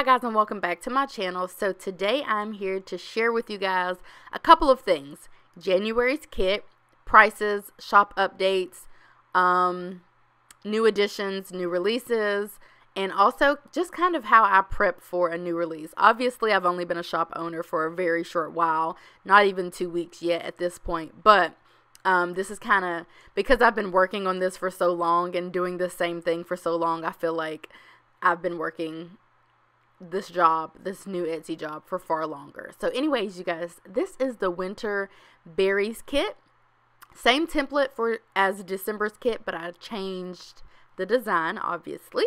Hi guys, and welcome back to my channel. So today I'm here to share with you guys a couple of things. January's kit, prices, shop updates, new additions, new releases, and also just kind of how I prep for a new release. Obviously, I've only been a shop owner for a very short while, not even 2 weeks yet at this point, but this is kind of, because I've been working on this for so long and doing the same thing for so long, I feel like I've been working this new Etsy job for far longer. So anyways, you guys, this is the winter berries kit. Same template as December's kit, but I changed the design, obviously.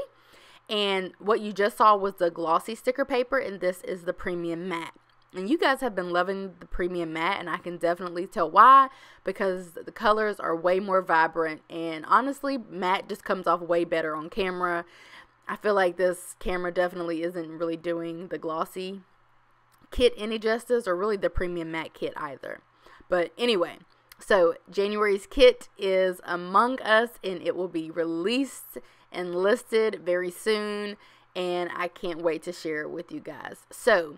And what you just saw was the glossy sticker paper, and this is the premium matte. And you guys have been loving the premium matte, and I can definitely tell why, because the colors are way more vibrant, and honestly, matte just comes off way better on camera. I feel like this camera definitely isn't really doing the glossy kit any justice, or really the premium matte kit either. But anyway, so January's kit is among us, and it will be released and listed very soon, and I can't wait to share it with you guys. So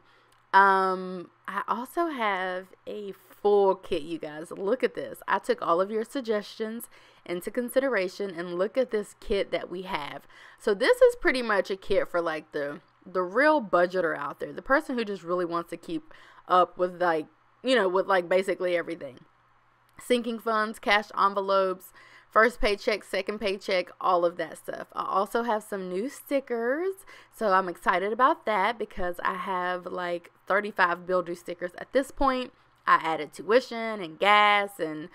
I also have a full kit, you guys. Look at this. I took all of your suggestions into consideration, and look at this kit that we have. So this is pretty much a kit for like the real budgeter out there, the person who just really wants to keep up with, like, you know, with like basically everything. Sinking funds, cash envelopes, first paycheck, second paycheck, all of that stuff. I also have some new stickers, so I'm excited about that because I have like 35 bill due stickers at this point. I added tuition and gas and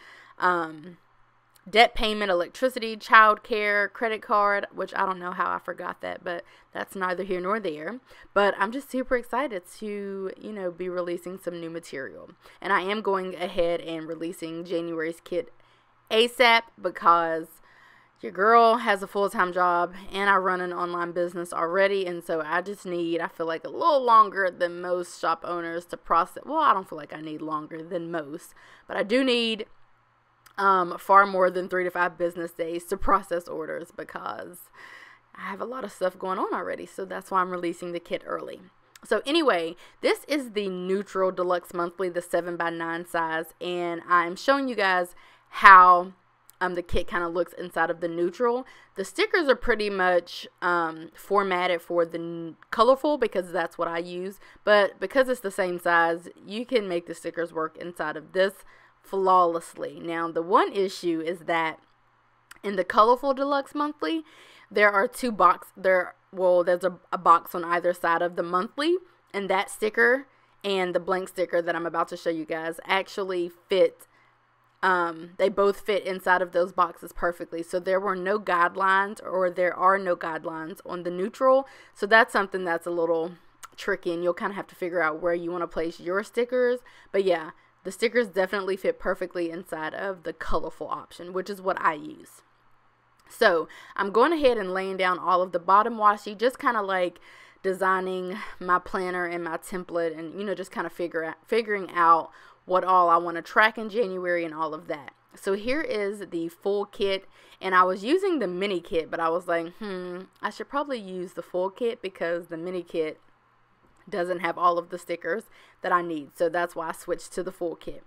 debt payment, electricity, childcare, credit card, which I don't know how I forgot that, but that's neither here nor there. But I'm just super excited to, you know, be releasing some new material. And I am going ahead and releasing January's kit ASAP because your girl has a full-time job and I run an online business already, and so I just need, I feel like, a little longer than most shop owners to process. Well, I don't feel like I need longer than most, but I do need far more than 3 to 5 business days to process orders because I have a lot of stuff going on already. So that's why I'm releasing the kit early. So anyway, this is the neutral deluxe monthly, the 7x9 size, and I'm showing you guys how the kit kind of looks inside of the neutral. The stickers are pretty much formatted for the colorful because that's what I use, but because it's the same size, you can make the stickers work inside of this flawlessly. Now, the one issue is that in the colorful deluxe monthly, there are two boxes. There's a box on either side of the monthly, and that sticker and the blank sticker that I'm about to show you guys actually fit. They both fit inside of those boxes perfectly. So there were no guidelines, or there are no guidelines on the neutral. So that's something that's a little tricky, and you'll kind of have to figure out where you want to place your stickers. But yeah, the stickers definitely fit perfectly inside of the colorful option, which is what I use. So I'm going ahead and laying down all of the bottom washi, just kind of like designing my planner and my template, and, you know, just kind of figuring out what all I want to track in January and all of that. So here is the full kit, and I was using the mini kit, but I was like, I should probably use the full kit because the mini kit doesn't have all of the stickers that I need. So that's why I switched to the full kit.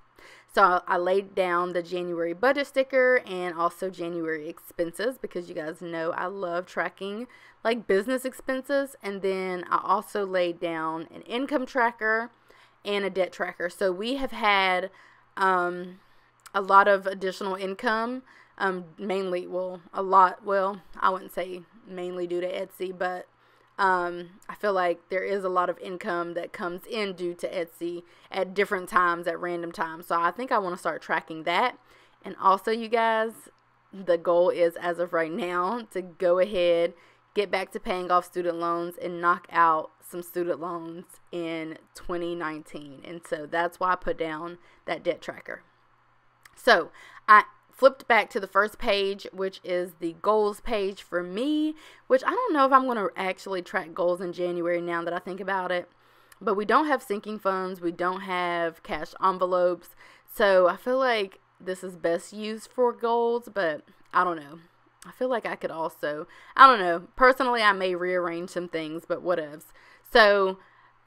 So I laid down the January budget sticker and also January expenses because you guys know I love tracking like business expenses. And then I also laid down an income tracker and a debt tracker. So we have had a lot of additional income, mainly, I wouldn't say mainly due to Etsy, but I feel like there is a lot of income that comes in due to Etsy at different times, at random times. So I think I want to start tracking that. And also, you guys, the goal is, as of right now, to go ahead, get back to paying off student loans and knock out some student loans in 2019. And so that's why I put down that debt tracker. So I flipped back to the first page, which is the goals page for me, which I don't know if I'm going to actually track goals in January now that I think about it. But we don't have sinking funds. We don't have cash envelopes. So I feel like this is best used for goals, but I don't know. I feel like I could also, I don't know. Personally, I may rearrange some things, but whatevs. So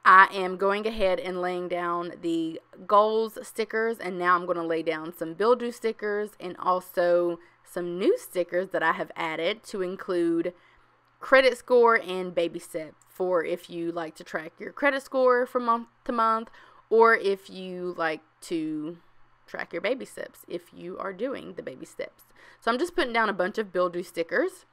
I am going ahead and laying down the goals stickers, and now I'm going to lay down some build do stickers and also some new stickers that I have added to include credit score and baby step, for if you like to track your credit score from month to month, or if you like to track your baby steps if you are doing the baby steps. So I'm just putting down a bunch of build do stickers.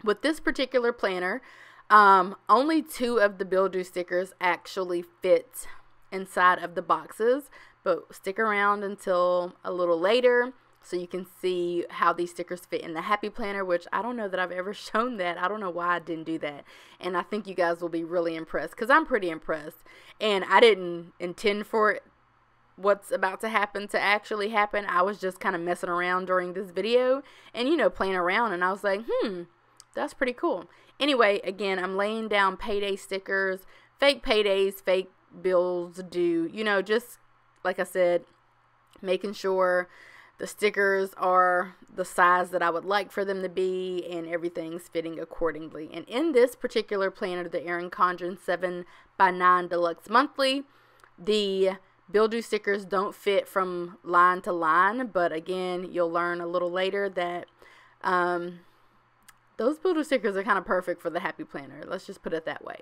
With this particular planner, only 2 of the build do stickers actually fit inside of the boxes, but stick around until a little later so you can see how these stickers fit in the happy planner, which I don't know that I've ever shown that. I don't know why I didn't do that, and I think you guys will be really impressed, because I'm pretty impressed, and I didn't intend for what's about to happen to actually happen. I was just kind of messing around during this video and, you know, playing around, and I was like, that's pretty cool. Anyway, again, I'm laying down payday stickers, fake paydays, fake bills due, you know, just like I said, making sure the stickers are the size that I would like for them to be and everything's fitting accordingly. And in this particular planner, the Erin Condren 7x9 Deluxe Monthly, the build do stickers don't fit from line to line, but again, you'll learn a little later that those build do stickers are kind of perfect for the happy planner. Let's just put it that way.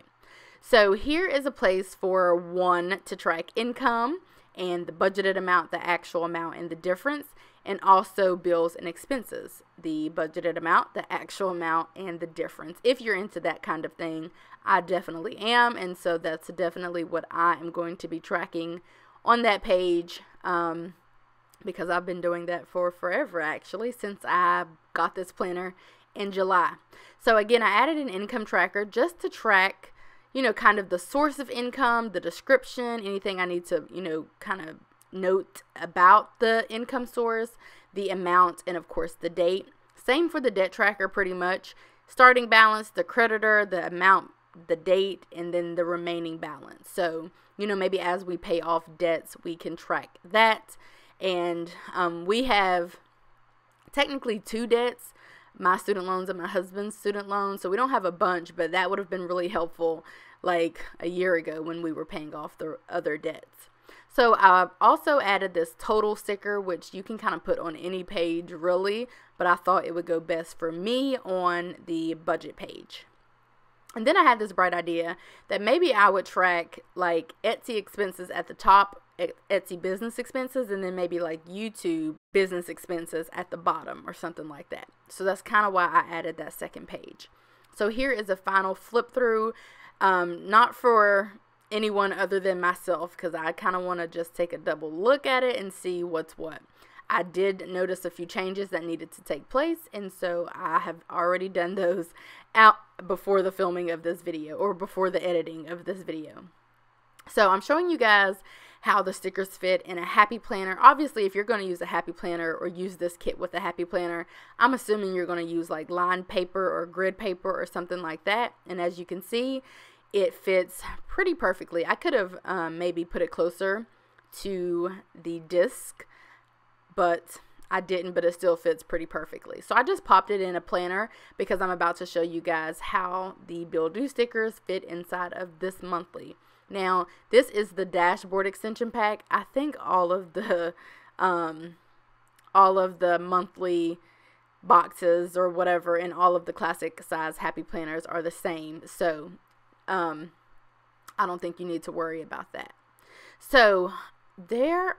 So here is a place for one to track income and the budgeted amount, the actual amount, and the difference, and also bills and expenses, the budgeted amount, the actual amount, and the difference. If you're into that kind of thing, I definitely am, and so that's definitely what I am going to be tracking on that page, because I've been doing that for forever, actually, since I got this planner in July. So again, I added an income tracker just to track, you know, kind of the source of income, the description, anything I need to, you know, kind of note about the income source, the amount, and of course the date. Same for the debt tracker, pretty much. Starting balance, the creditor, the amount, the date, and then the remaining balance. So, you know, maybe as we pay off debts, we can track that. And we have technically 2 debts, my student loans and my husband's student loans. So we don't have a bunch, but that would have been really helpful like a year ago when we were paying off the other debts. So I've also added this total sticker, which you can kind of put on any page really, but I thought it would go best for me on the budget page. And then I had this bright idea that maybe I would track like Etsy expenses at the top, Etsy business expenses, and then maybe like YouTube business expenses at the bottom or something like that. So that's kind of why I added that second page. So here is a final flip through, not for anyone other than myself, because I kind of want to just take a double look at it and see what's what. I did notice a few changes that needed to take place, and so I have already done those out before the filming of this video, or before the editing of this video. So I'm showing you guys how the stickers fit in a happy planner. Obviously, if you're going to use a happy planner or use this kit with a happy planner, I'm assuming you're going to use like lined paper or grid paper or something like that. And as you can see, it fits pretty perfectly. I could have maybe put it closer to the disc, but I didn't, but it still fits pretty perfectly. So I just popped it in a planner because I'm about to show you guys how the build do stickers fit inside of this monthly. Now, this is the dashboard extension pack. I think all of the monthly boxes or whatever in all of the classic size happy planners are the same. So I don't think you need to worry about that. So this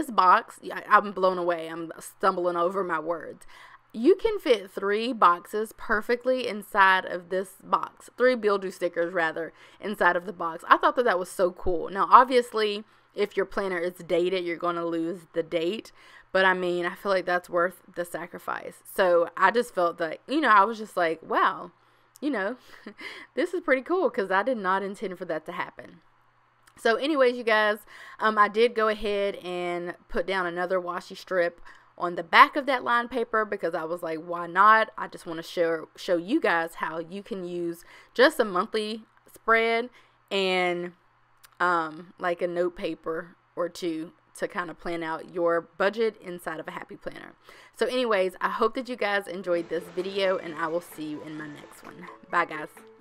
box, I'm blown away. I'm stumbling over my words. You can fit 3 boxes perfectly inside of this box. 3 build do stickers rather inside of the box. I thought that was so cool. Now, obviously, if your planner is dated, you're going to lose the date. But I mean, I feel like that's worth the sacrifice. So I just felt that, you know, I was just like, wow, you know, this is pretty cool, because I did not intend for that to happen. So anyways, you guys, I did go ahead and put down another washi strip on the back of that lined paper because I was like, why not? I just want to show you guys how you can use just a monthly spread and like a note paper or 2 to kind of plan out your budget inside of a happy planner. So anyways, I hope that you guys enjoyed this video, and I will see you in my next one. Bye guys.